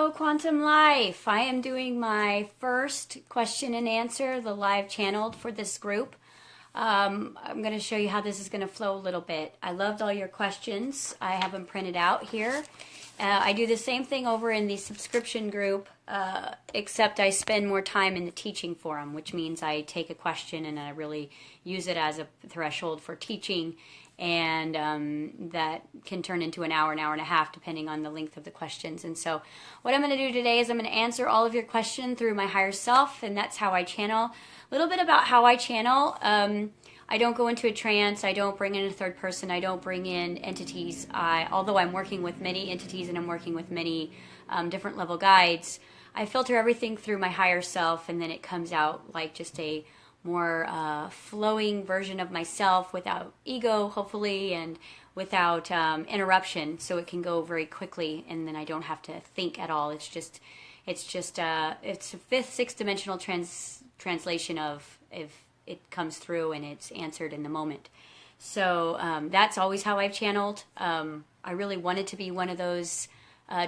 Hello, Quantum Life. I am doing my first question and answer, the live channeled for this group. I'm going to show you how this is going to flow a little bit. I loved all your questions. I have them printed out here. I do the same thing over in the subscription group, except I spend more time in the teaching forum, which means I take a question and I really use it as a threshold for teaching, and that can turn into an hour and a half, depending on the length of the questions. And so what I'm going to do today is I'm going to answer all of your questions through my higher self, and that's how I channel. A little bit about how I channel. I don't go into a trance. I don't bring in a third person. I don't bring in entities. Although I'm working with many entities and I'm working with many different level guides, I filter everything through my higher self, and then it comes out like just a more flowing version of myself without ego, hopefully, and without interruption, so it can go very quickly, and then I don't have to think at all. It's a fifth, sixth dimensional translation of if it comes through and it's answered in the moment. So that's always how I've channeled. I really wanted to be one of those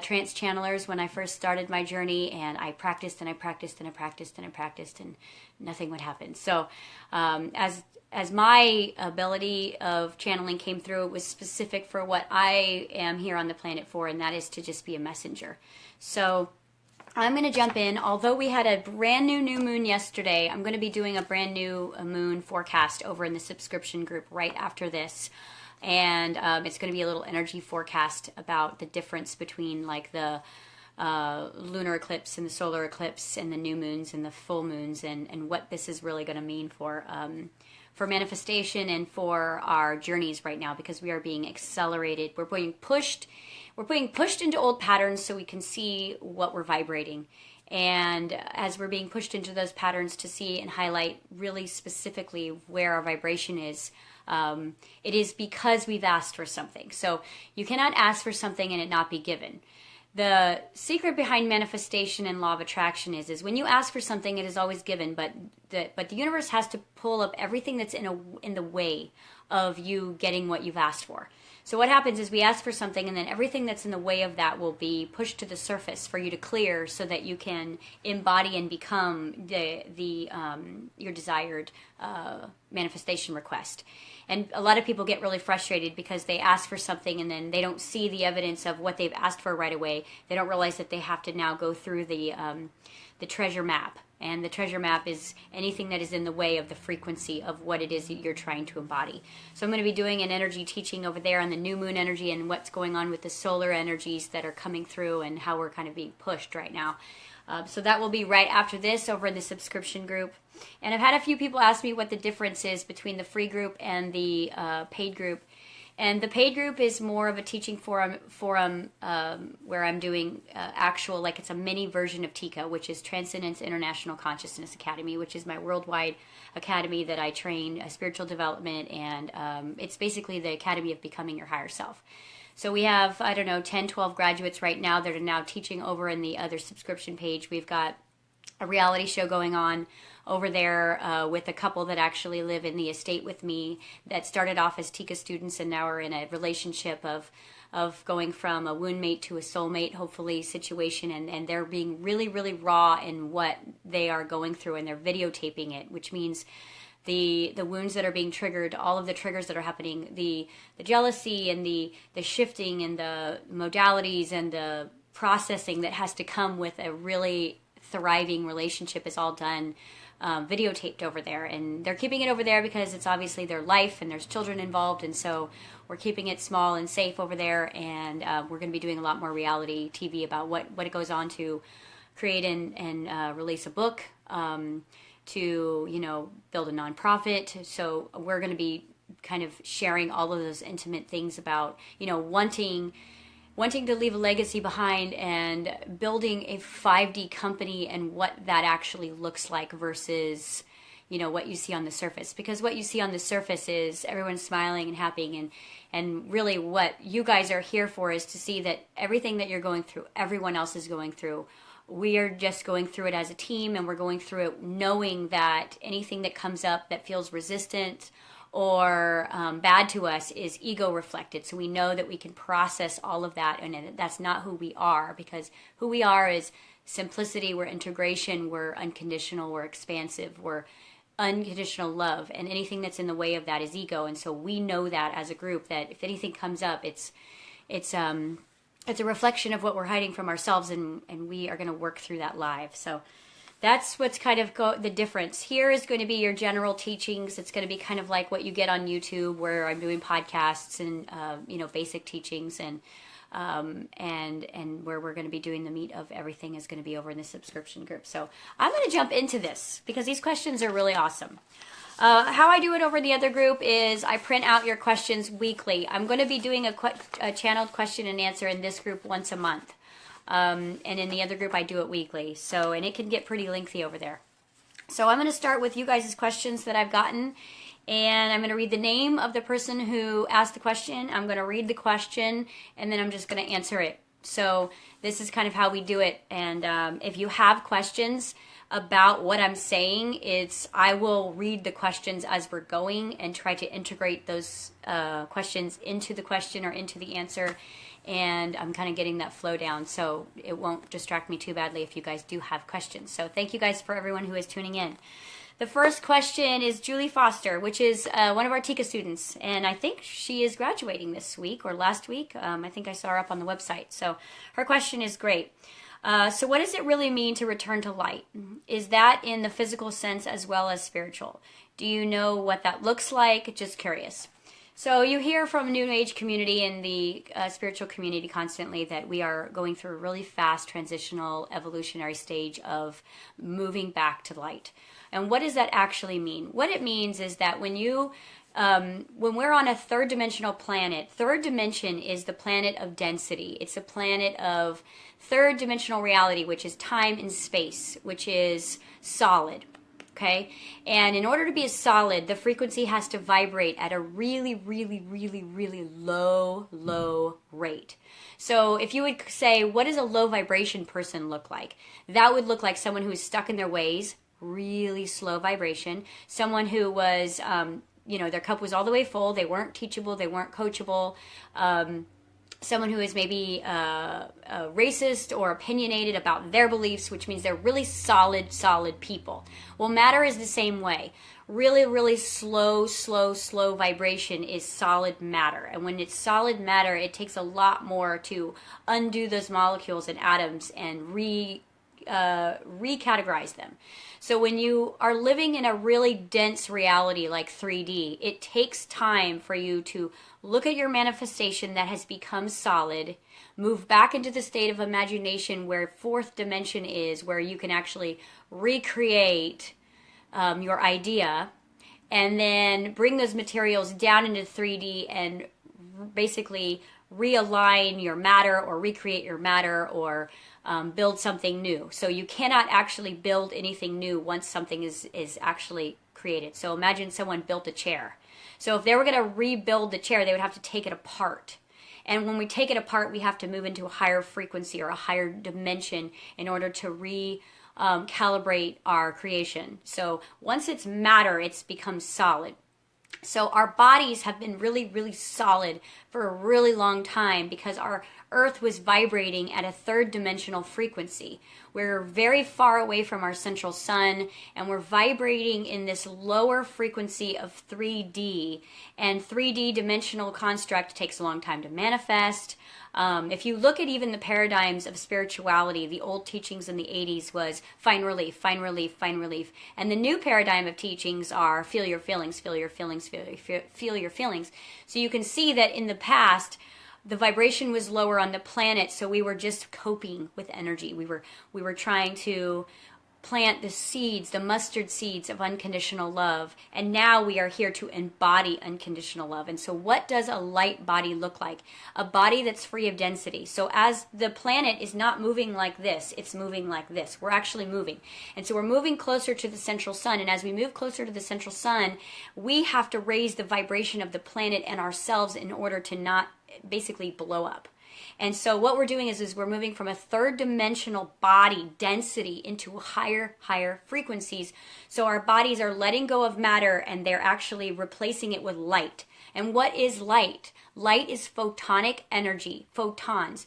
trance channelers when I first started my journey, and I practiced and I practiced and I practiced and I practiced, and nothing would happen. So as my ability of channeling came through, it was specific for what I am here on the planet for, and that is to just be a messenger. So I'm going to jump in. Although we had a brand new moon yesterday, I'm going to be doing a brand new moon forecast over in the subscription group right after this. And it's going to be a little energy forecast about the difference between like the lunar eclipse and the solar eclipse and the new moons and the full moons, and what this is really going to mean for manifestation and for our journeys right now, because we are being accelerated. We're being pushed into old patterns so we can see what we're vibrating. And as we're being pushed into those patterns to see and highlight really specifically where our vibration is, it is because we've asked for something. So you cannot ask for something and it not be given. The secret behind manifestation and law of attraction is when you ask for something, it is always given, but the universe has to pull up everything that's in the way of you getting what you've asked for. So what happens is we ask for something, and then everything that's in the way of that will be pushed to the surface for you to clear, so that you can embody and become your desired manifestation request. And a lot of people get really frustrated because they ask for something and then they don't see the evidence of what they've asked for right away. They don't realize that they have to now go through the treasure map. And the treasure map is anything that is in the way of the frequency of what it is that you're trying to embody. So I'm going to be doing an energy teaching over there on the new moon energy and what's going on with the solar energies that are coming through and how we're kind of being pushed right now. So that will be right after this over in the subscription group. And I've had a few people ask me what the difference is between the free group and the paid group. And the paid group is more of a teaching forum where I'm doing actual, like it's a mini version of TICA, which is Transcendence International Consciousness Academy, which is my worldwide academy that I train spiritual development, and it's basically the academy of becoming your higher self. So we have, 10, 12 graduates right now that are now teaching over in the other subscription page. We've got a reality show going on over there with a couple that actually live in the estate with me that started off as TICA students and now are in a relationship of going from a wound mate to a soulmate, hopefully, situation. And they're being really, really raw in what they are going through, and they're videotaping it, which means the wounds that are being triggered, all of the triggers that are happening, the jealousy and the shifting and the modalities and the processing that has to come with a really thriving relationship is all done videotaped over there. And they're keeping it over there because it's obviously their life and there's children involved, and so we're keeping it small and safe over there. And we're going to be doing a lot more reality TV about what it goes on to create and release a book, to build a nonprofit. So we're going to be kind of sharing all of those intimate things about wanting to leave a legacy behind and building a 5D company and what that actually looks like versus what you see on the surface. Because what you see on the surface is everyone's smiling and happy, and really what you guys are here for is to see that everything that you're going through, everyone else is going through. We are just going through it as a team, and we're going through it knowing that anything that comes up that feels resistant or bad to us is ego reflected. So we know that we can process all of that, and that's not who we are, because who we are is simplicity, we're integration, we're unconditional, we're expansive, we're unconditional love, and anything that's in the way of that is ego. And so we know that as a group, that if anything comes up, it's a reflection of what we're hiding from ourselves, and we are going to work through that live. So that's what's kind of the difference. Here is going to be your general teachings. It's going to be kind of like what you get on YouTube, where I'm doing podcasts and basic teachings, and where we're going to be doing the meat of everything is going to be over in the subscription group. So I'm going to jump into this because these questions are really awesome. How I do it over the other group is I print out your questions weekly. I'm going to be doing a channeled question and answer in this group once a month. And in the other group, I do it weekly. So, and it can get pretty lengthy over there. So I'm going to start with you guys' questions that I've gotten. And I'm going to read the name of the person who asked the question. I'm going to read the question, and then I'm just going to answer it. So this is kind of how we do it. And if you have questions about what I'm saying, I will read the questions as we're going and try to integrate those questions into the question or into the answer. And I'm kind of getting that flow down, so it won't distract me too badly if you guys do have questions. So thank you guys for everyone who is tuning in. The first question is Julie Foster, which is one of our Tika students, and I think she is graduating this week or last week. I think I saw her up on the website. So her question is great. So what does it really mean to return to light? Is that in the physical sense as well as spiritual? Do you know what that looks like? Just curious. So you hear from New Age community and the spiritual community constantly that we are going through a really fast transitional evolutionary stage of moving back to light. And what does that actually mean? What it means is that when we're on a third dimensional planet, third dimension is the planet of density. It's a planet of third dimensional reality, which is time and space, which is solid. Okay, and in order to be a solid, the frequency has to vibrate at a really, really, really, really low rate. So if you would say, what does a low vibration person look like? That would look like someone who is stuck in their ways, really slow vibration. Someone who was, their cup was all the way full. They weren't teachable. They weren't coachable. Someone who is maybe racist or opinionated about their beliefs, which means they're really solid people. Well, matter is the same way. Really, really slow vibration is solid matter. And when it's solid matter, it takes a lot more to undo those molecules and atoms and recategorize them. So when you are living in a really dense reality like 3D, it takes time for you to look at your manifestation that has become solid, move back into the state of imagination where fourth dimension is, where you can actually recreate your idea, and then bring those materials down into 3D and basically realign your matter or recreate your matter or build something new. So you cannot actually build anything new once something is actually created. So imagine someone built a chair. So if they were going to rebuild the chair, they would have to take it apart. And when we take it apart, we have to move into a higher frequency or a higher dimension in order to recalibrate our creation. So once it's matter, it's become solid. So our bodies have been really, really solid for a really long time because our Earth was vibrating at a third dimensional frequency. We're very far away from our central sun, and we're vibrating in this lower frequency of 3D. And 3D dimensional construct takes a long time to manifest. If you look at even the paradigms of spirituality, the old teachings in the 80s was find relief, find relief, find relief. And the new paradigm of teachings are feel your feelings, feel your feelings, feel your feelings. So you can see that in the past, the vibration was lower on the planet, so we were just coping with energy. We were trying to plant the seeds, the mustard seeds of unconditional love, and now we are here to embody unconditional love. And so what does a light body look like? A body that's free of density. So as the planet is not moving like this, it's moving like this. We're actually moving. And so we're moving closer to the central sun, and as we move closer to the central sun, we have to raise the vibration of the planet and ourselves in order to not basically blow up. And so what we're doing is we're moving from a third dimensional body density into higher frequencies. So our bodies are letting go of matter and they're actually replacing it with light. And what is light? Light is photonic energy, photons.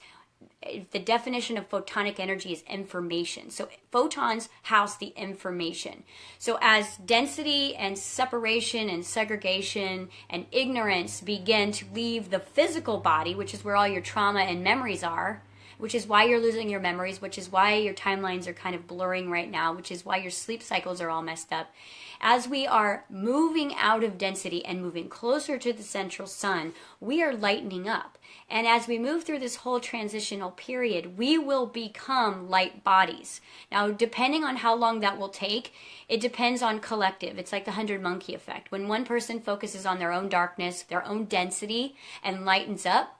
The definition of photonic energy is information. So photons house the information. So as density and separation and segregation and ignorance begin to leave the physical body, which is where all your trauma and memories are, which is why you're losing your memories, which is why your timelines are kind of blurring right now, which is why your sleep cycles are all messed up. As we are moving out of density and moving closer to the central sun, we are lightening up. And as we move through this whole transitional period, we will become light bodies. Now, depending on how long that will take, it depends on collective. It's like the 100 monkey effect. When one person focuses on their own darkness, their own density, and lightens up,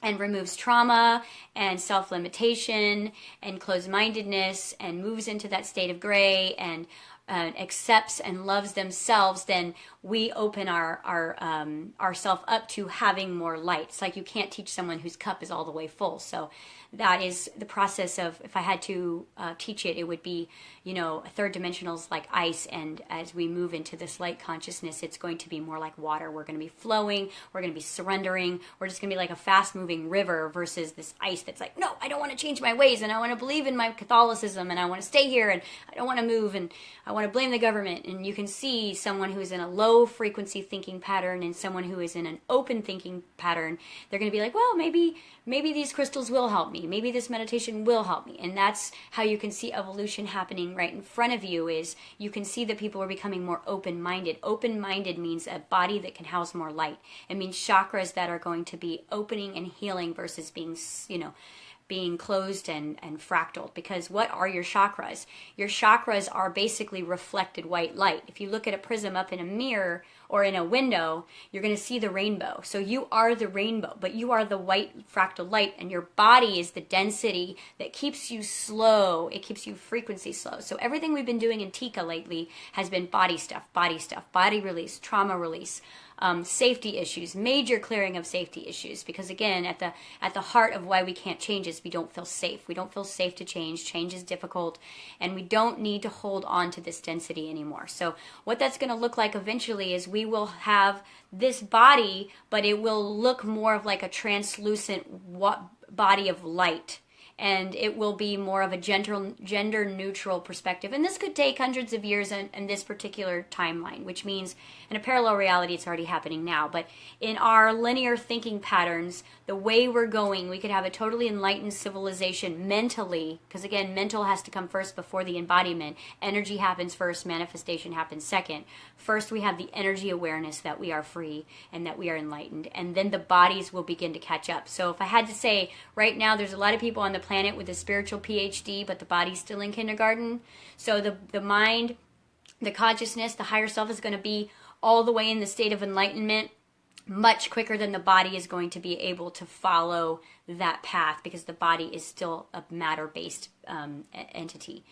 and removes trauma and self-limitation and closed-mindedness and moves into that state of gray and accepts and loves themselves, then we open ourself up to having more light. It's like you can't teach someone whose cup is all the way full. So that is the process of, if I had to teach it, it would be, third dimensionals like ice. And as we move into this light consciousness, it's going to be more like water. We're going to be flowing. We're going to be surrendering. We're just going to be like a fast moving river versus this ice that's like, no, I don't want to change my ways. And I want to believe in my Catholicism. And I want to stay here. And I don't want to move. And I want to blame the government. And you can see someone who's in a low frequency thinking pattern and someone who is in an open thinking pattern. They're going to be like, well, maybe these crystals will help me. Maybe this meditation will help me. And that's how you can see evolution happening right in front of you, is you can see that people are becoming more open-minded. Open-minded means a body that can house more light. It means chakras that are going to be opening and healing versus being closed and fractaled. Because what are your chakras? Your chakras are basically reflected white light. If you look at a prism up in a mirror or in a window, you're going to see the rainbow. So you are the rainbow, but you are the white fractal light, and your body is the density that keeps you slow. It keeps you frequency slow. So everything we've been doing in Tika lately has been body stuff, body release, trauma release, safety issues, major clearing of safety issues. Because again, at the heart of why we can't change is we don't feel safe. We don't feel safe to change. Change is difficult, and we don't need to hold on to this density anymore. So what that's going to look like eventually is we will have this body, but it will look more of like a translucent body of light. And it will be more of a gender neutral perspective. And this could take hundreds of years in this particular timeline, which means in a parallel reality, it's already happening now. But in our linear thinking patterns, the way we're going, we could have a totally enlightened civilization mentally, because again, mental has to come first before the embodiment. Energy happens first, manifestation happens second. First, we have the energy awareness that we are free and that we are enlightened. And then the bodies will begin to catch up. So if I had to say, right now, there's a lot of people on the planet with a spiritual PhD, but the body's still in kindergarten. So the mind, the consciousness, the higher self is going to be all the way in the state of enlightenment much quicker than the body is going to be able to follow that path, because the body is still a matter-based entity.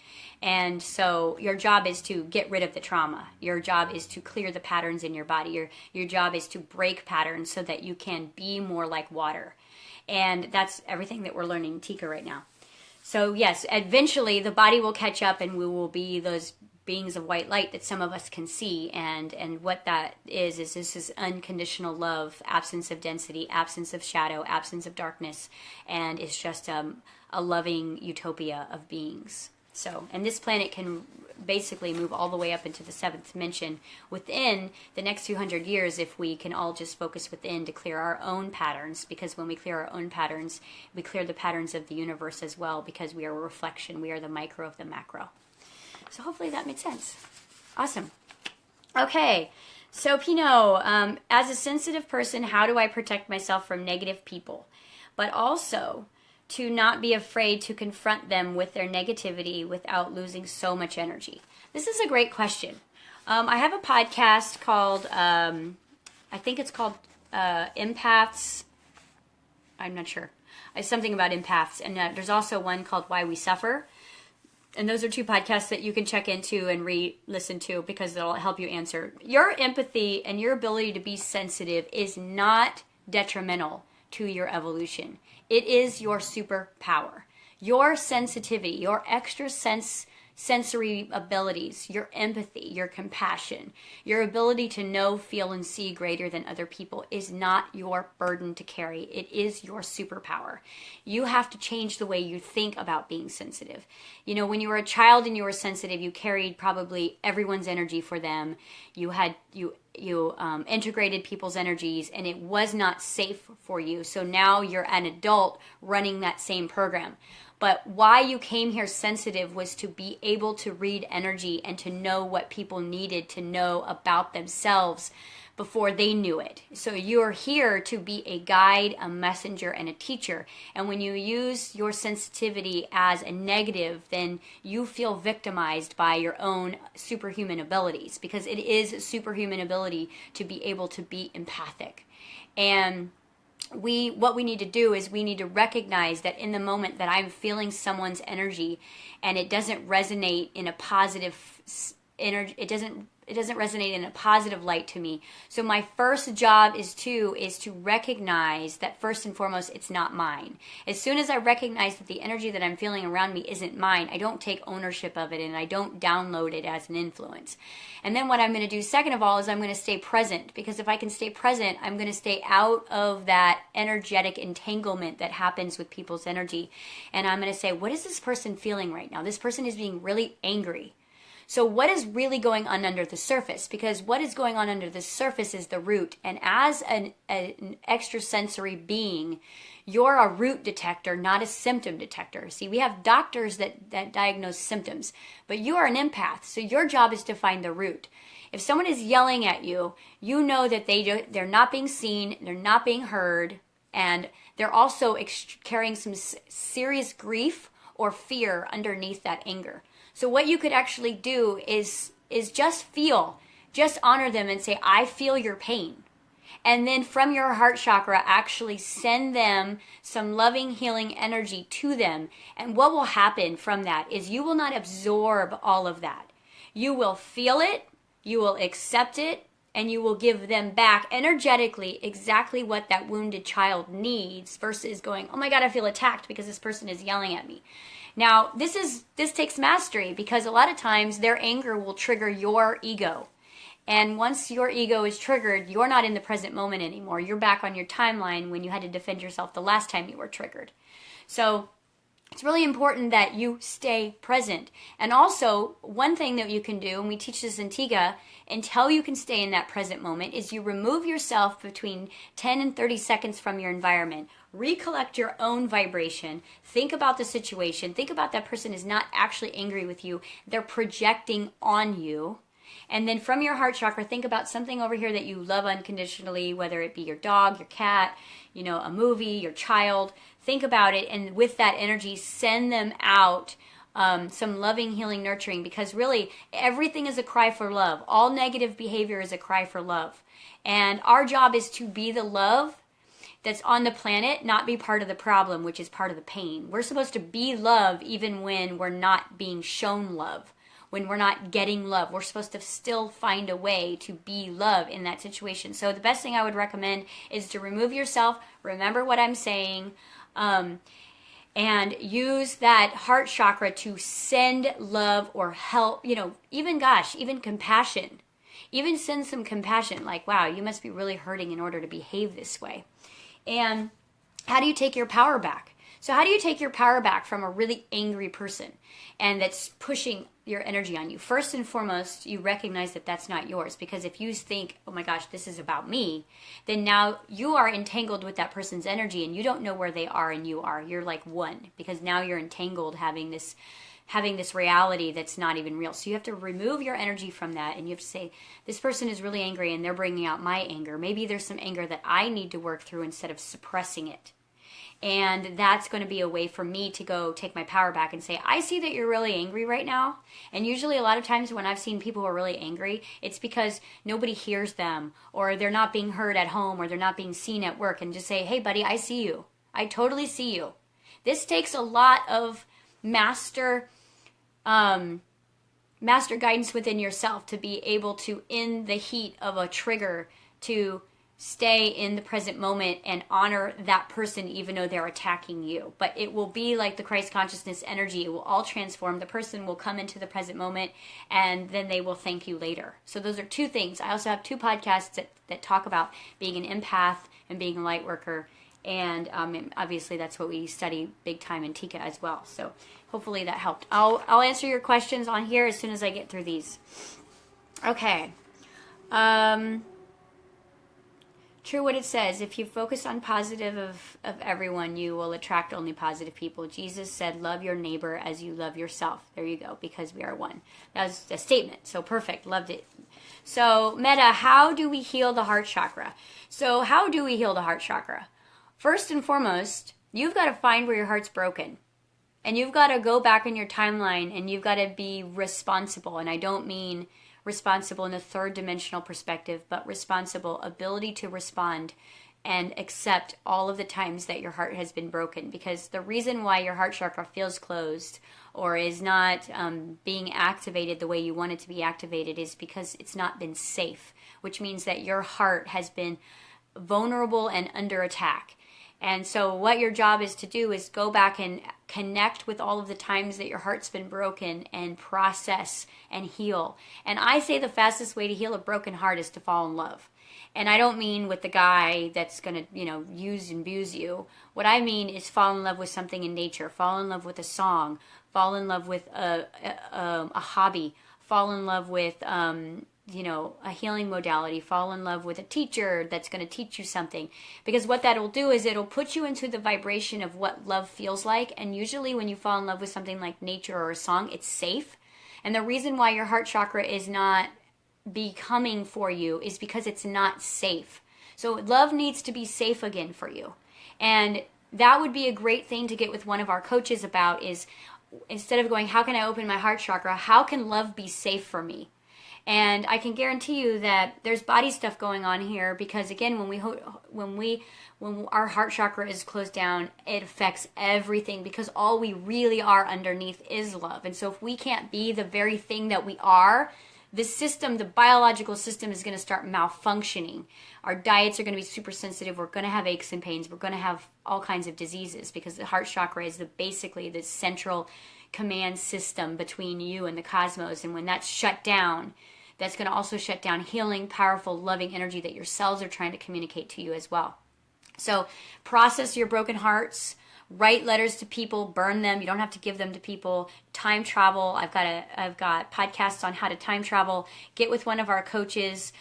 And so your job is to get rid of the trauma. Your job is to clear the patterns in your body. Your job is to break patterns so that you can be more like water. And that's everything that we're learning in Tika right now. So yes, eventually the body will catch up and we will be those beings of white light that some of us can see. And what that is this is unconditional love, absence of density, absence of shadow, absence of darkness. And it's just a loving utopia of beings. So, and this planet can basically move all the way up into the seventh dimension within the next 200 years if we can all just focus within to clear our own patterns. Because when we clear our own patterns, we clear the patterns of the universe as well, because we are a reflection. We are the micro of the macro. So hopefully that made sense. Awesome. Okay, so Pinot, as a sensitive person, how do I protect myself from negative people? But also to not be afraid to confront them with their negativity without losing so much energy? This is a great question. I have a podcast called, I think it's called Empaths. I'm not sure. It's something about empaths. And there's also one called Why We Suffer. And those are two podcasts that you can check into and listen to, because they'll help you answer. Your empathy and your ability to be sensitive is not detrimental to your evolution. It is your superpower. Your sensitivity, your extra sensory abilities, your empathy, your compassion, your ability to know, feel, and see greater than other people is not your burden to carry. It is your superpower. You have to change the way you think about being sensitive. You know, when you were a child and you were sensitive, you carried probably everyone's energy for them. You integrated people's energies, and it was not safe for you. So now you're an adult running that same program. But why you came here sensitive was to be able to read energy and to know what people needed to know about themselves before they knew it. So you're here to be a guide, a messenger, and a teacher. And when you use your sensitivity as a negative, then you feel victimized by your own superhuman abilities, because it is a superhuman ability to be able to be empathic. And what we need to do is we need to recognize that in the moment that I'm feeling someone's energy and it doesn't resonate in a positive energy, it doesn't resonate in a positive light to me. So my first job is to recognize that first and foremost, it's not mine. As soon as I recognize that the energy that I'm feeling around me isn't mine, I don't take ownership of it and I don't download it as an influence. And then what I'm going to do second of all is I'm going to stay present, because if I can stay present, I'm going to stay out of that energetic entanglement that happens with people's energy. And I'm going to say, what is this person feeling right now? This person is being really angry. So what is really going on under the surface? Because what is going on under the surface is the root. And as an extrasensory being, you're a root detector, not a symptom detector. See, we have doctors that diagnose symptoms, but you are an empath. So your job is to find the root. If someone is yelling at you, you know that they're not being seen, they're not being heard, and they're also carrying some serious grief or fear underneath that anger. So what you could actually do is just honor them and say, I feel your pain. And then from your heart chakra, actually send them some loving, healing energy to them. And what will happen from that is you will not absorb all of that. You will feel it, you will accept it, and you will give them back energetically exactly what that wounded child needs, versus going, oh my God, I feel attacked because this person is yelling at me. Now, this takes mastery, because a lot of times their anger will trigger your ego. And once your ego is triggered, you're not in the present moment anymore. You're back on your timeline when you had to defend yourself the last time you were triggered. So it's really important that you stay present. And also, one thing that you can do, and we teach this in Tiga, until you can stay in that present moment, is you remove yourself between 10 and 30 seconds from your environment. Recollect your own vibration. Think about the situation. Think about that person is not actually angry with you. They're projecting on you. And then from your heart chakra, think about something over here that you love unconditionally, whether it be your dog, your cat, a movie, your child. Think about it, and with that energy, send them out some loving, healing, nurturing, because really everything is a cry for love. All negative behavior is a cry for love. And our job is to be the love that's on the planet, not be part of the problem, which is part of the pain. We're supposed to be love even when we're not being shown love, when we're not getting love. We're supposed to still find a way to be love in that situation. So the best thing I would recommend is to remove yourself, remember what I'm saying, and use that heart chakra to send love or help, even compassion. Even send some compassion, like, wow, you must be really hurting in order to behave this way. And how do you take your power back? So how do you take your power back from a really angry person and that's pushing your energy on you? First and foremost, you recognize that that's not yours, because if you think, oh my gosh, this is about me, then now you are entangled with that person's energy and you don't know where they are and you are. You're like one, because now you're entangled having this reality that's not even real. So you have to remove your energy from that, and you have to say, this person is really angry and they're bringing out my anger. Maybe there's some anger that I need to work through instead of suppressing it. And that's going to be a way for me to go take my power back and say, I see that you're really angry right now. And usually a lot of times when I've seen people who are really angry, it's because nobody hears them, or they're not being heard at home, or they're not being seen at work. And just say, hey buddy, I see you. I totally see you. This takes a lot of master guidance within yourself to be able to, in the heat of a trigger, to stay in the present moment and honor that person even though they're attacking you. But it will be like the Christ consciousness energy. It will all transform. The person will come into the present moment and then they will thank you later. So those are two things. I also have two podcasts that talk about being an empath and being a light worker. And obviously that's what we study big time in Tika as well. So hopefully that helped. I'll answer your questions on here as soon as I get through these. Okay. True what it says. If you focus on positive of everyone, you will attract only positive people. Jesus said, love your neighbor as you love yourself. There you go, because we are one. That was a statement. So perfect. Loved it. So Meta, how do we heal the heart chakra? So how do we heal the heart chakra? First and foremost, you've got to find where your heart's broken. And you've got to go back in your timeline and you've got to be responsible. And I don't mean responsible in a third dimensional perspective, but responsible, ability to respond and accept all of the times that your heart has been broken. Because the reason why your heart chakra feels closed or is not being activated the way you want it to be activated is because it's not been safe, which means that your heart has been vulnerable and under attack. And so what your job is to do is go back and connect with all of the times that your heart's been broken and process and heal. And I say the fastest way to heal a broken heart is to fall in love. And I don't mean with the guy that's going to, use and abuse you. What I mean is fall in love with something in nature, fall in love with a song, fall in love with a hobby, fall in love with a healing modality, fall in love with a teacher that's going to teach you something. Because what that'll do is it'll put you into the vibration of what love feels like. And usually when you fall in love with something like nature or a song, it's safe. And the reason why your heart chakra is not becoming for you is because it's not safe. So love needs to be safe again for you. And that would be a great thing to get with one of our coaches about is instead of going, how can I open my heart chakra? How can love be safe for me? And I can guarantee you that there's body stuff going on here because again, when our heart chakra is closed down, it affects everything because all we really are underneath is love. And so if we can't be the very thing that we are, the system, the biological system is going to start malfunctioning. Our diets are going to be super sensitive. We're going to have aches and pains. We're going to have all kinds of diseases because the heart chakra is basically the central command system between you and the cosmos. And when that's shut down, that's going to also shut down healing, powerful, loving energy that your cells are trying to communicate to you as well. So process your broken hearts, write letters to people, burn them. You don't have to give them to people. Time travel. I've got podcasts on how to time travel. Get with one of our coaches.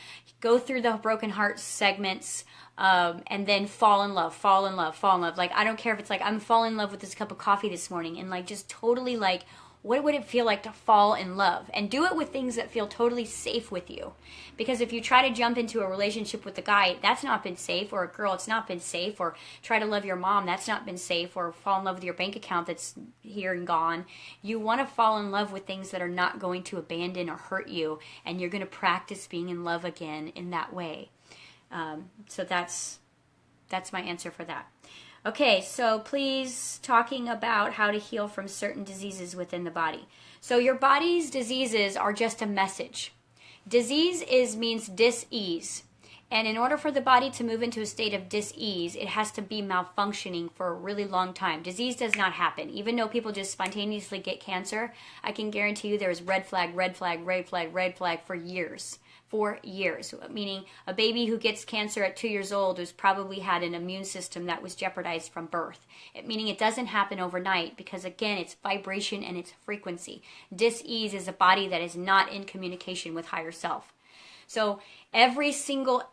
Go through the broken heart segments, and then fall in love. Like, I don't care if it's like, I'm falling in love with this cup of coffee this morning, and like just totally like, what would it feel like to fall in love? And do it with things that feel totally safe with you. Because if you try to jump into a relationship with a guy, that's not been safe, or a girl, it's not been safe, or try to love your mom, that's not been safe, or fall in love with your bank account that's here and gone. You want to fall in love with things that are not going to abandon or hurt you, and you're going to practice being in love again in that way. So that's my answer for that. Okay, so please talking about how to heal from certain diseases within the body. So your body's diseases are just a message. Disease means dis-ease. And in order for the body to move into a state of dis-ease, it has to be malfunctioning for a really long time. Disease does not happen. Even though people just spontaneously get cancer, I can guarantee you there's red flag for years. For years, meaning a baby who gets cancer at 2 years old who's probably had an immune system that was jeopardized from birth. Meaning it doesn't happen overnight because, again, it's vibration and it's frequency. Dis-ease is a body that is not in communication with higher self. So every single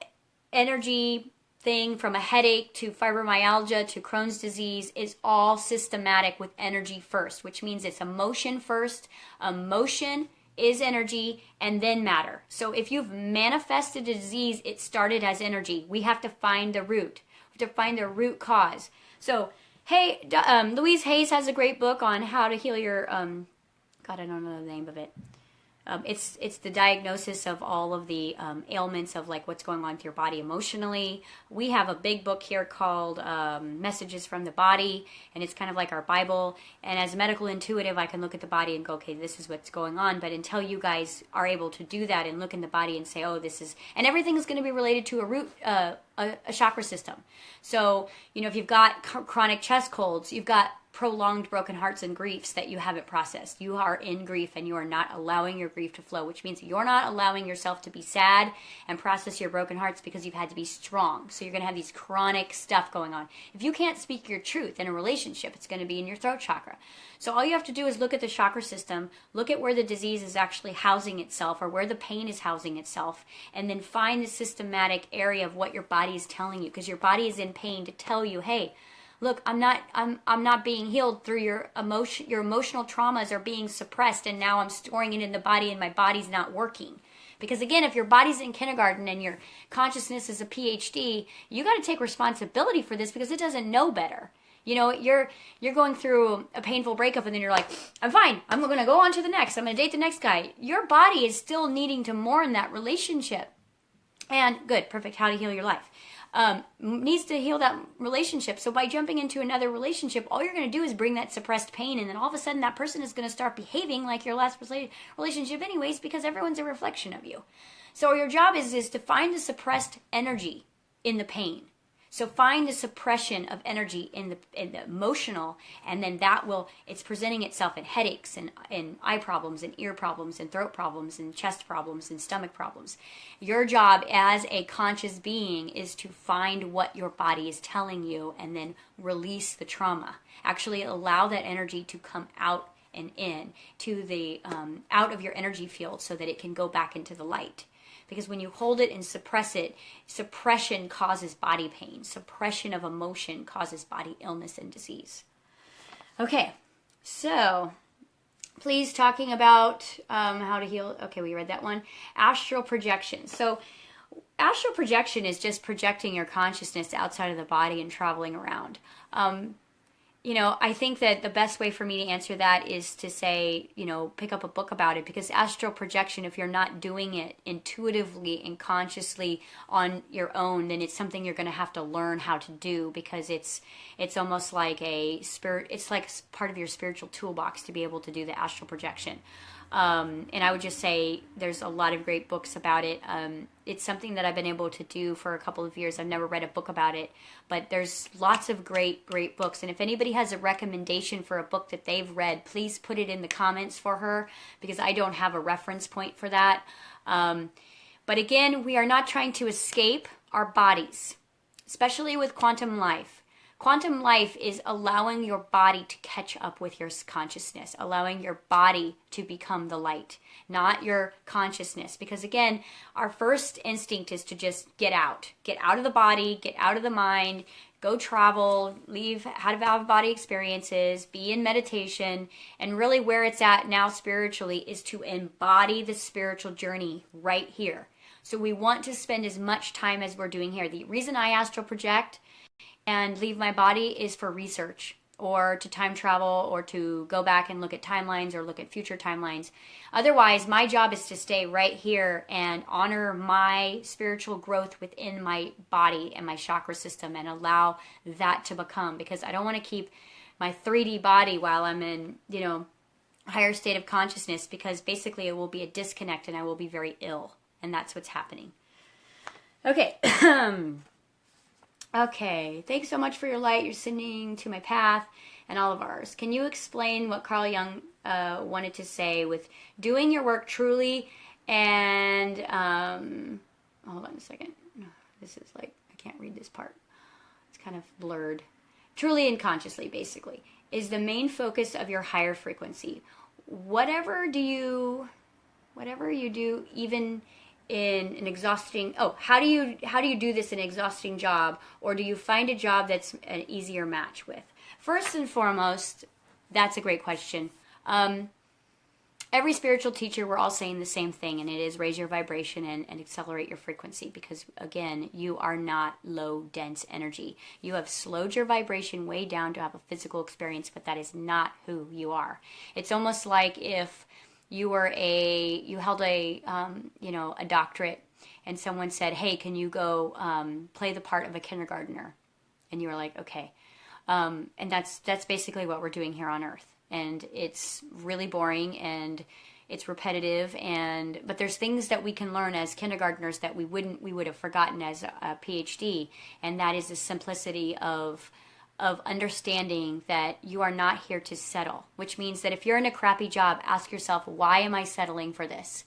energy thing from a headache to fibromyalgia to Crohn's disease is all systematic with energy first, which means it's emotion first. Emotion is energy and then matter. So if you've manifested a disease, it started as energy. We have to find the root. We have to find the root cause. So, hey, Louise Hayes has a great book on how to heal your, God, I don't know the name of it. It's the diagnosis of all of the ailments of like what's going on with your body emotionally. We have a big book here called Messages from the Body, and it's kind of like our Bible. And as a medical intuitive, I can look at the body and go, okay, this is what's going on. But until you guys are able to do that and look in the body and say, oh, this is, and everything is going to be related to a root, a chakra system. So, if you've got chronic chest colds, you've got prolonged broken hearts and griefs that you haven't processed. You are in grief and you are not allowing your grief to flow, which means you're not allowing yourself to be sad and process your broken hearts because you've had to be strong. So you're going to have these chronic stuff going on. If you can't speak your truth in a relationship, it's going to be in your throat chakra. So all you have to do is look at the chakra system, look at where the disease is actually housing itself or where the pain is housing itself, and then find the systematic area of what your body is telling you, because your body is in pain to tell you, hey, look, I'm not being healed through your emotional traumas are being suppressed, and now I'm storing it in the body and my body's not working. Because again, if your body's in kindergarten and your consciousness is a PhD, you got to take responsibility for this because it doesn't know better. You're going through a painful breakup and then you're like, I'm fine. I'm going to go on to the next. I'm going to date the next guy. Your body is still needing to mourn that relationship. And good, perfect, how to heal your life. Needs to heal that relationship. So by jumping into another relationship, all you're going to do is bring that suppressed pain, and then all of a sudden that person is going to start behaving like your last relationship anyways, because everyone's a reflection of you. So your job is to find the suppressed energy in the pain. So find the suppression of energy in the emotional, and then it's presenting itself in headaches and eye problems and ear problems and throat problems and chest problems and stomach problems. Your job as a conscious being is to find what your body is telling you and then release the trauma. Actually allow that energy to come out and in to the out of your energy field so that it can go back into the light. Because when you hold it and suppress it, suppression causes body pain. Suppression of emotion causes body illness and disease. Okay, so please talking about how to heal. Okay, we read that one. Astral projection. So astral projection is just projecting your consciousness outside of the body and traveling around. I think that the best way for me to answer that is to say, pick up a book about it, because astral projection, if you're not doing it intuitively and consciously on your own, then it's something you're going to have to learn how to do, because it's almost like it's like part of your spiritual toolbox to be able to do the astral projection. And I would just say there's a lot of great books about it. It's something that I've been able to do for a couple of years. I've never read a book about it, but there's lots of great books. And if anybody has a recommendation for a book that they've read, please put it in the comments for her, because I don't have a reference point for that. But again, we are not trying to escape our bodies, especially with quantum life. Quantum life is allowing your body to catch up with your consciousness, allowing your body to become the light, not your consciousness. Because again, our first instinct is to just get out of the body, get out of the mind, go travel, have out-of-body experiences, be in meditation, and really where it's at now spiritually is to embody the spiritual journey right here. So we want to spend as much time as we're doing here. The reason I astral project and leave my body is for research, or to time travel, or to go back and look at timelines or look at future timelines. Otherwise, my job is to stay right here and honor my spiritual growth within my body and my chakra system and allow that to become, because I don't want to keep my 3D body while I'm in, higher state of consciousness, because basically it will be a disconnect and I will be very ill, and that's what's happening. Okay. Okay, thanks so much for your light you're sending to my path and all of ours. Can you explain what Carl Jung wanted to say with doing your work truly and, hold on a second. This is like, I can't read this part. It's kind of blurred. Truly and consciously, basically, is the main focus of your higher frequency. Whatever you do, even in an exhausting, how do you do this in an exhausting job, or do you find a job that's an easier match with? First and foremost, that's a great question. Every spiritual teacher, we're all saying the same thing, and it is raise your vibration and accelerate your frequency, because again, you are not low dense energy. You have slowed your vibration way down to have a physical experience, but that is not who you are. It's almost like if you held a a doctorate, and someone said, hey, can you go play the part of a kindergartner? And you were like, okay. And that's basically what we're doing here on Earth. And it's really boring and it's repetitive, but there's things that we can learn as kindergartners that we would have forgotten as a PhD, and that is the simplicity of understanding that you are not here to settle, which means that if you're in a crappy job, ask yourself, why am I settling for this?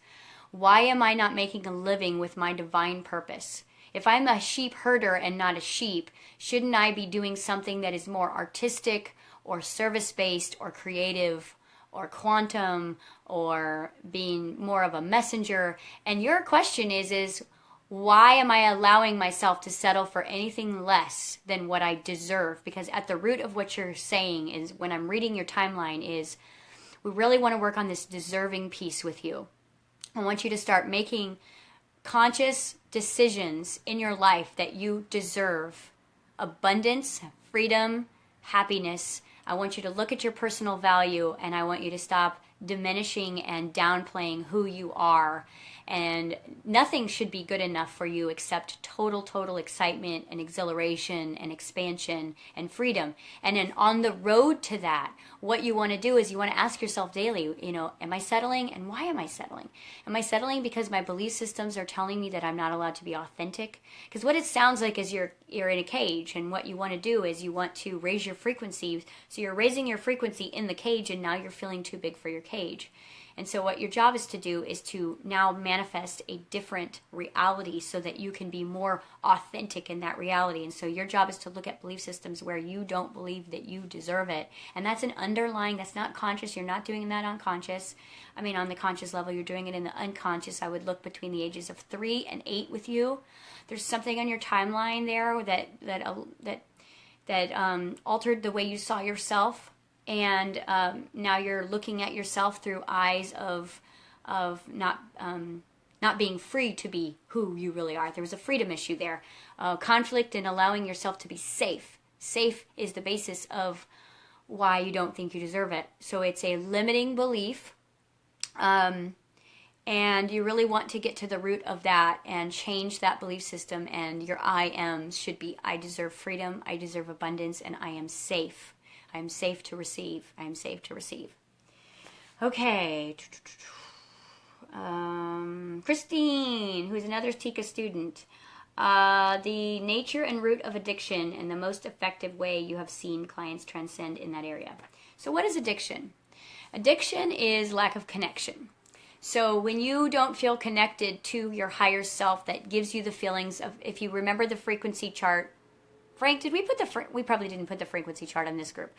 Why am I not making a living with my divine purpose? If I'm a sheep herder and not a sheep, shouldn't I be doing something that is more artistic or service-based or creative or quantum or being more of a messenger? And your question is why am I allowing myself to settle for anything less than what I deserve? Because at the root of what you're saying is, when I'm reading your timeline, is we really want to work on this deserving piece with you. I want you to start making conscious decisions in your life that you deserve abundance, freedom, happiness. I want you to look at your personal value, and I want you to stop diminishing and downplaying who you are. And nothing should be good enough for you except total excitement and exhilaration and expansion and freedom. And then on the road to that, what you want to do is you want to ask yourself daily, am I settling, and why am I settling? Am I settling because my belief systems are telling me that I'm not allowed to be authentic? Because what it sounds like is you're in a cage, and what you want to do is you want to raise your frequency. So you're raising your frequency in the cage, and now you're feeling too big for your cage. And so what your job is to do is to now manifest a different reality so that you can be more authentic in that reality. And so your job is to look at belief systems where you don't believe that you deserve it. And that's an underlying, that's not conscious. You're not doing that unconscious. I mean, on the conscious level, you're doing it in the unconscious. I would look between the ages of 3 and 8 with you. There's something on your timeline there that altered the way you saw yourself. And now you're looking at yourself through eyes of not being free to be who you really are. There was a freedom issue there. Conflict and allowing yourself to be safe. Safe is the basis of why you don't think you deserve it. So it's a limiting belief. And you really want to get to the root of that and change that belief system. And your I am should be, I deserve freedom, I deserve abundance, and I am safe. I am safe to receive. I am safe to receive. Okay. Christine, who's another Tika student. The nature and root of addiction and the most effective way you have seen clients transcend in that area. So what is addiction? Addiction is lack of connection. So when you don't feel connected to your higher self, that gives you the feelings of, if you remember the frequency chart, Frank, did we put we probably didn't put the frequency chart on this group.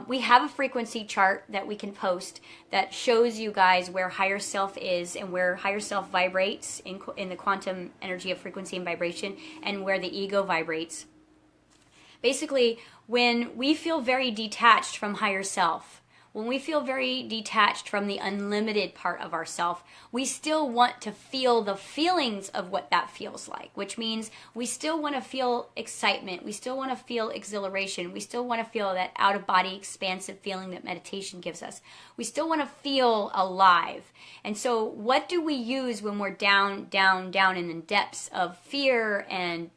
We have a frequency chart that we can post that shows you guys where higher self is and where higher self vibrates in the quantum energy of frequency and vibration, and where the ego vibrates. Basically, when we feel very detached from higher self, when we feel very detached from the unlimited part of ourself, we still want to feel the feelings of what that feels like, which means we still want to feel excitement. We still want to feel exhilaration. We still want to feel that out-of-body expansive feeling that meditation gives us. We still want to feel alive. And so what do we use when we're down in the depths of fear and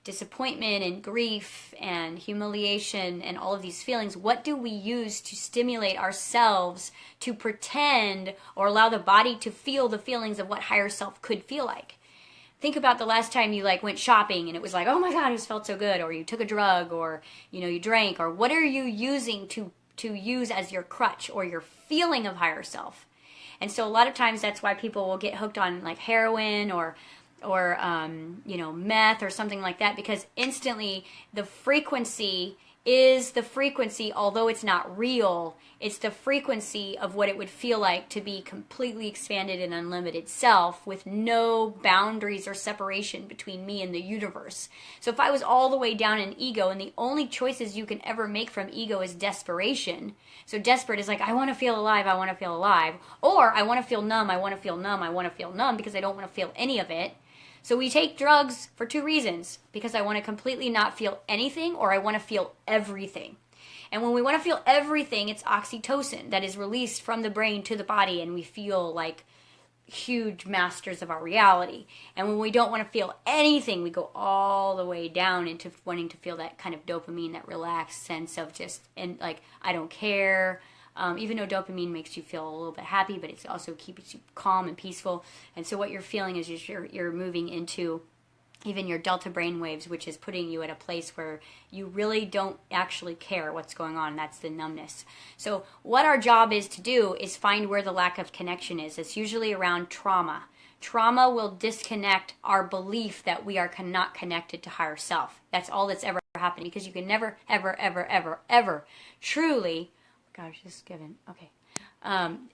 disappointment and grief and humiliation and all of these feelings? What do we use to stimulate ourselves to pretend or allow the body to feel the feelings of what higher self could feel like? Think about the last time you went shopping and it was like, oh my God, it felt so good, or you took a drug, or you drank, or what are you using to use as your crutch or your feeling of higher self? And so a lot of times that's why people will get hooked on heroin or meth or something like that, because instantly the frequency is the frequency, although it's not real, it's the frequency of what it would feel like to be completely expanded and unlimited self with no boundaries or separation between me and the universe. So if I was all the way down in ego, and the only choices you can ever make from ego is desperation. So desperate is I want to feel alive, I want to feel alive. Or I want to feel numb, I want to feel numb, I want to feel numb, because I don't want to feel any of it. So we take drugs for 2 reasons: because I want to completely not feel anything, or I want to feel everything. And when we want to feel everything, it's oxytocin that is released from the brain to the body, and we feel like huge masters of our reality. And when we don't want to feel anything, we go all the way down into wanting to feel that kind of dopamine, that relaxed sense of just, and like, I don't care. Even though dopamine makes you feel a little bit happy, but it also keeps you calm and peaceful. And so what you're feeling is you're moving into even your delta brain waves, which is putting you at a place where you really don't actually care what's going on. That's the numbness. So what our job is to do is find where the lack of connection is. It's usually around trauma. Trauma will disconnect our belief that we are not connected to higher self. That's all that's ever happened, because you can never, ever, ever, ever, ever truly, gosh, this is given, okay,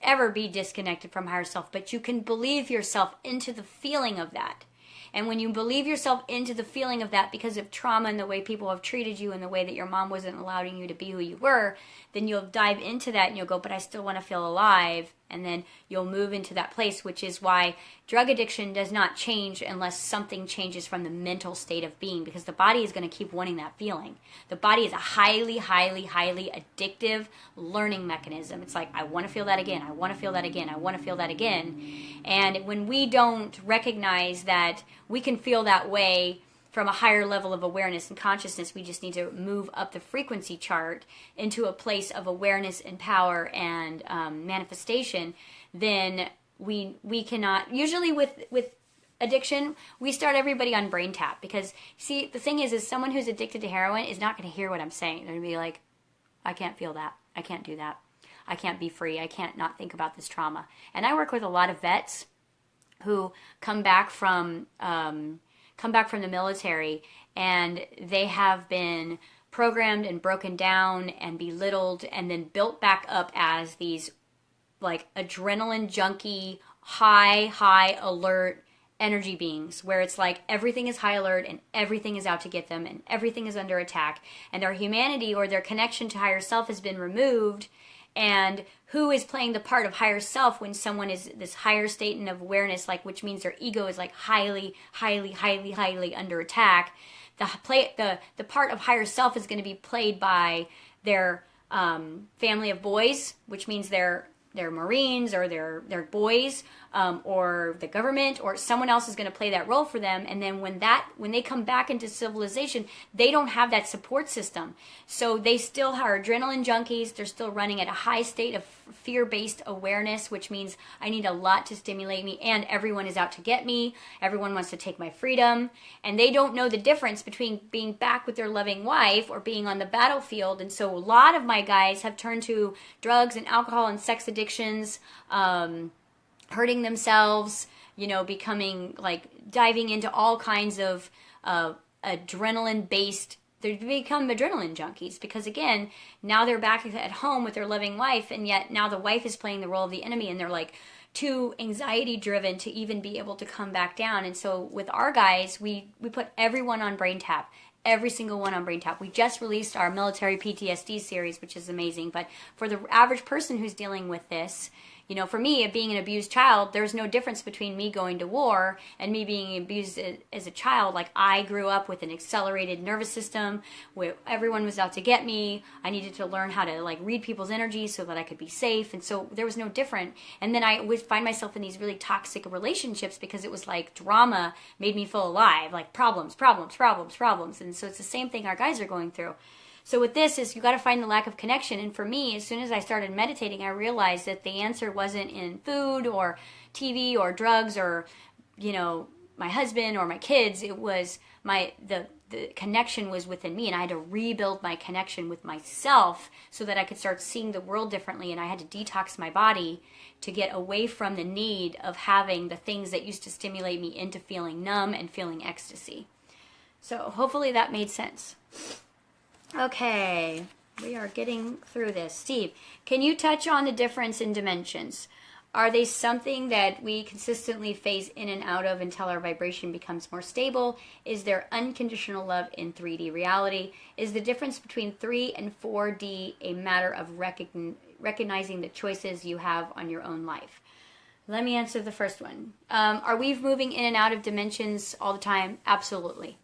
ever be disconnected from higher self. But you can believe yourself into the feeling of that. And when you believe yourself into the feeling of that because of trauma and the way people have treated you and the way that your mom wasn't allowing you to be who you were, then you'll dive into that and you'll go, but I still want to feel alive. And then you'll move into that place, which is why drug addiction does not change unless something changes from the mental state of being, because the body is going to keep wanting that feeling. The body is a highly, highly, highly addictive learning mechanism. It's like, I want to feel that again. I want to feel that again. I want to feel that again. And when we don't recognize that we can feel that way from a higher level of awareness and consciousness, we just need to move up the frequency chart into a place of awareness and power and manifestation. Then we cannot, usually with addiction, we start everybody on brain tap, because see, the thing is someone who's addicted to heroin is not going to hear what I'm saying. They're going to be like, I can't feel that. I can't do that. I can't be free. I can't not think about this trauma. And I work with a lot of vets who come back from the military, and they have been programmed and broken down and belittled and then built back up as these like adrenaline junkie, high alert energy beings, where it's like everything is high alert and everything is out to get them and everything is under attack, and their humanity or their connection to higher self has been removed. And who is playing the part of higher self when someone is this higher state of awareness, like, which means their ego is like highly, highly, highly, highly under attack. The part of higher self is going to be played by their family of boys, which means their Marines or their boys, or the government, or someone else is going to play that role for them. And then when they come back into civilization, they don't have that support system. So they still are adrenaline junkies. They're still running at a high state of fear-based awareness, which means I need a lot to stimulate me, and everyone is out to get me. Everyone wants to take my freedom. And they don't know the difference between being back with their loving wife or being on the battlefield. And so a lot of my guys have turned to drugs and alcohol and sex addictions, hurting themselves, becoming like diving into all kinds of adrenaline-based. They become adrenaline junkies because, again, now they're back at home with their loving wife, and yet now the wife is playing the role of the enemy, and they're like too anxiety-driven to even be able to come back down. And so with our guys, we put everyone on brain tap. Every single one on brain tap. We just released our military PTSD series, which is amazing. But for the average person who's dealing with this, for me, being an abused child, there's no difference between me going to war and me being abused as a child. Like, I grew up with an accelerated nervous system where everyone was out to get me. I needed to learn how to like read people's energy so that I could be safe. And so there was no different. And then I would find myself in these really toxic relationships because it was like drama made me feel alive, like problems. And so it's the same thing our guys are going through. So with this is you got to find the lack of connection. And for me, as soon as I started meditating, I realized that the answer wasn't in food or TV or drugs or, my husband or my kids. It was the connection was within me, and I had to rebuild my connection with myself so that I could start seeing the world differently. And I had to detox my body to get away from the need of having the things that used to stimulate me into feeling numb and feeling ecstasy. So hopefully that made sense. Okay, we are getting through this. Steve, can you touch on the difference in dimensions? Are they something that we consistently phase in and out of until our vibration becomes more stable? Is there unconditional love in 3D reality? Is the difference between 3 and 4D a matter of recognizing the choices you have on your own life? Let me answer the first one. Are we moving in and out of dimensions all the time? Absolutely.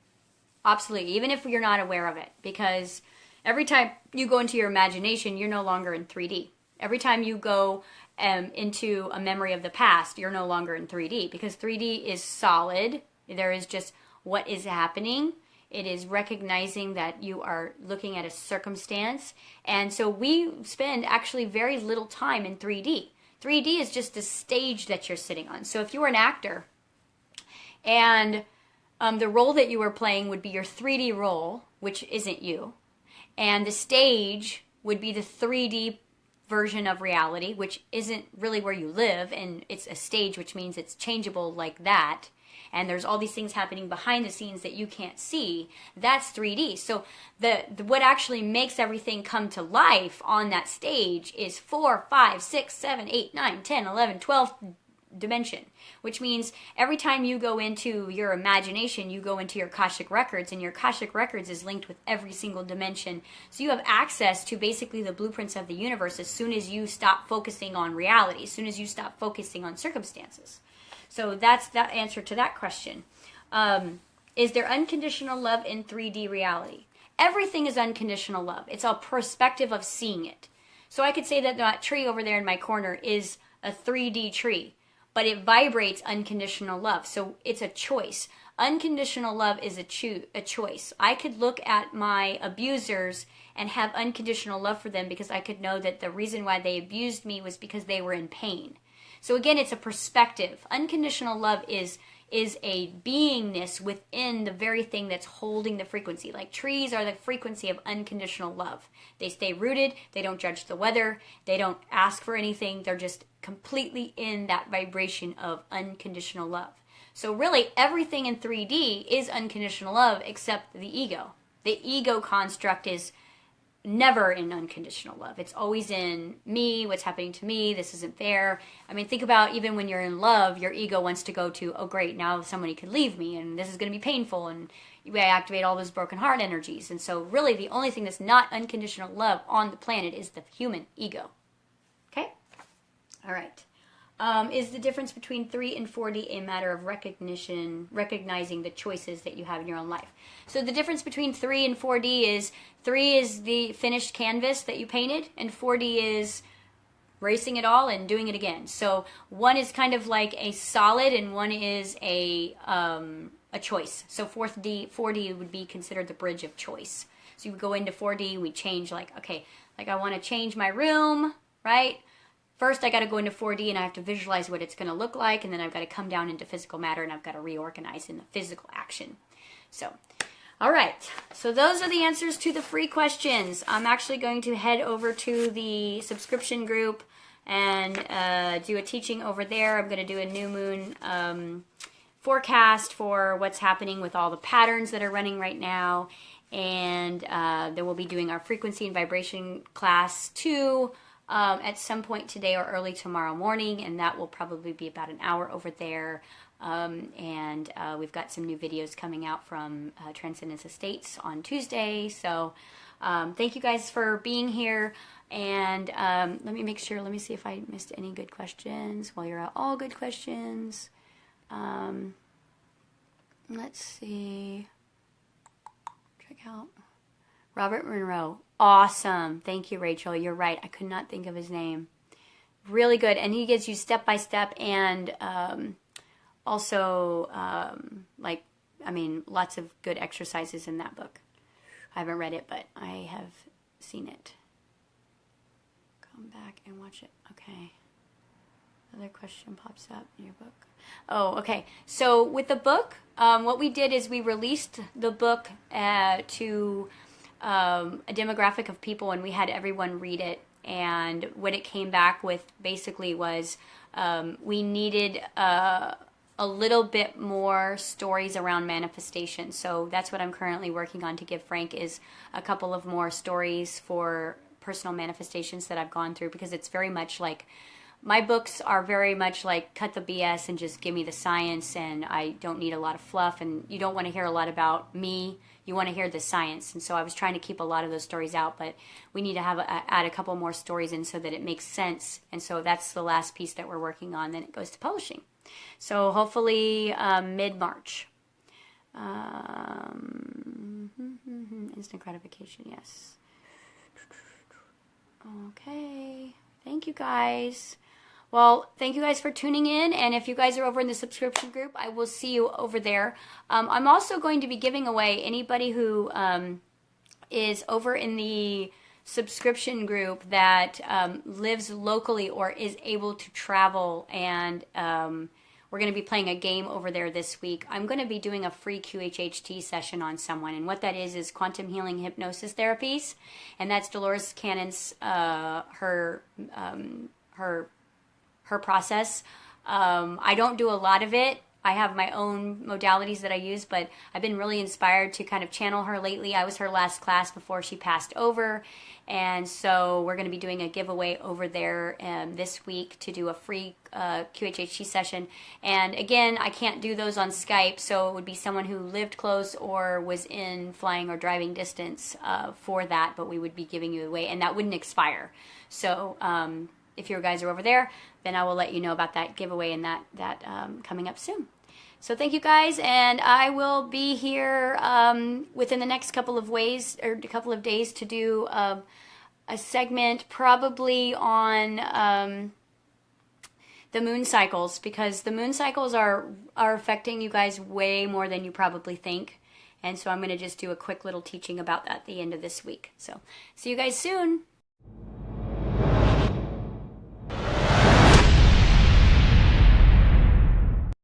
Absolutely, even if you're not aware of it, because Every time you go into your imagination, you're no longer in 3D. Every time you go into a memory of the past, you're no longer in 3D, because 3D is solid. There is just what is happening. It is recognizing that you are looking at a circumstance. And so we spend actually very little time in 3D. 3D is just a stage that you're sitting on. So if you were an actor and the role that you were playing would be your 3D role, which isn't you, and the stage would be the 3D version of reality, which isn't really where you live, and it's a stage, which means it's changeable like that, and there's all these things happening behind the scenes that you can't see. That's 3D. So what actually makes everything come to life on that stage is 4, 5, 6, 7, 8, 9, 10, 11, 12 dimension, which means every time you go into your imagination, you go into your Akashic records, and your Akashic records is linked with every single dimension. So you have access to basically the blueprints of the universe as soon as you stop focusing on reality, as soon as you stop focusing on circumstances. So that's that answer to that question. Is there unconditional love in 3D reality? Everything is unconditional love. It's a perspective of seeing it. So I could say that that tree over there in my corner is a 3D tree, but it vibrates unconditional love. So it's a choice. Unconditional love is a choice. I could look at my abusers and have unconditional love for them because I could know that the reason why they abused me was because they were in pain. So again, it's a perspective. Unconditional love is a beingness within the very thing that's holding the frequency. Like trees are the frequency of unconditional love. They stay rooted. They don't judge the weather. They don't ask for anything. They're just completely in that vibration of unconditional love. So really, everything in 3D is unconditional love except the ego. The ego construct is never in unconditional love. It's always in me, what's happening to me, this isn't fair. I mean, think about even when you're in love, your ego wants to go to, oh great, now somebody could leave me and this is going to be painful, and you activate all those broken heart energies. And so really the only thing that's not unconditional love on the planet is the human ego. Okay? All right. Is the difference between 3 and 4D a matter of recognizing the choices that you have in your own life? So the difference between 3 and 4D is 3 is the finished canvas that you painted, and 4D is racing it all and doing it again. So one is kind of like a solid, and one is a choice. So 4D would be considered the bridge of choice. So you would go into 4D, we change like, okay, like I want to change my room, right? First, I got to go into 4D and I have to visualize what it's going to look like, and then I've got to come down into physical matter and I've got to reorganize in the physical action. So, all right. So those are the answers to the free questions. I'm actually going to head over to the subscription group and do a teaching over there. I'm going to do a new moon forecast for what's happening with all the patterns that are running right now. And then we'll be doing our frequency and vibration class 2 at some point today or early tomorrow morning, and that will probably be about an hour over there. And we've got some new videos coming out from Transcendence Estates on Tuesday. So thank you guys for being here. And let me make sure, let me see if I missed any good questions. Well, you're all good questions. Let's see. Check out Robert Monroe. Awesome. Thank you, Rachel. You're right. I could not think of his name. Really good. And he gives you step by step and also lots of good exercises in that book. I haven't read it, but I have seen it. Come back and watch it. Okay. Another question pops up in your book. Oh, okay. So with the book, what we did is we released the book to a demographic of people, and we had everyone read it. And what it came back with basically was we needed a little bit more stories around manifestation. So that's what I'm currently working on to give Frank, is a couple of more stories for personal manifestations that I've gone through, because it's very much like, my books are very much like cut the BS and just give me the science, and I don't need a lot of fluff, and you don't want to hear a lot about me. You want to hear the science. And so I was trying to keep a lot of those stories out, but we need to add a couple more stories in so that it makes sense. And so that's the last piece that we're working on. Then it goes to publishing. So hopefully mid-March. Instant gratification, yes. Okay. Thank you guys. Well, thank you guys for tuning in. And if you guys are over in the subscription group, I will see you over there. I'm also going to be giving away anybody who is over in the subscription group that lives locally or is able to travel, and we're going to be playing a game over there this week. I'm going to be doing a free QHHT session on someone, and what that is quantum healing hypnosis therapies, and that's Dolores Cannon's her process. I don't do a lot of it. I have my own modalities that I use, but I've been really inspired to kind of channel her lately. I was her last class before she passed over, and so we're going to be doing a giveaway over there this week to do a free QHHT session. And again, I can't do those on Skype, so it would be someone who lived close or was in flying or driving distance for that, but we would be giving you away, and that wouldn't expire. So if you guys are over there, then I will let you know about that giveaway and that coming up soon. So thank you guys, and I will be here within the next couple of days to do a segment probably on the moon cycles, because the moon cycles are affecting you guys way more than you probably think. And so I'm going to just do a quick little teaching about that at the end of this week. So see you guys soon.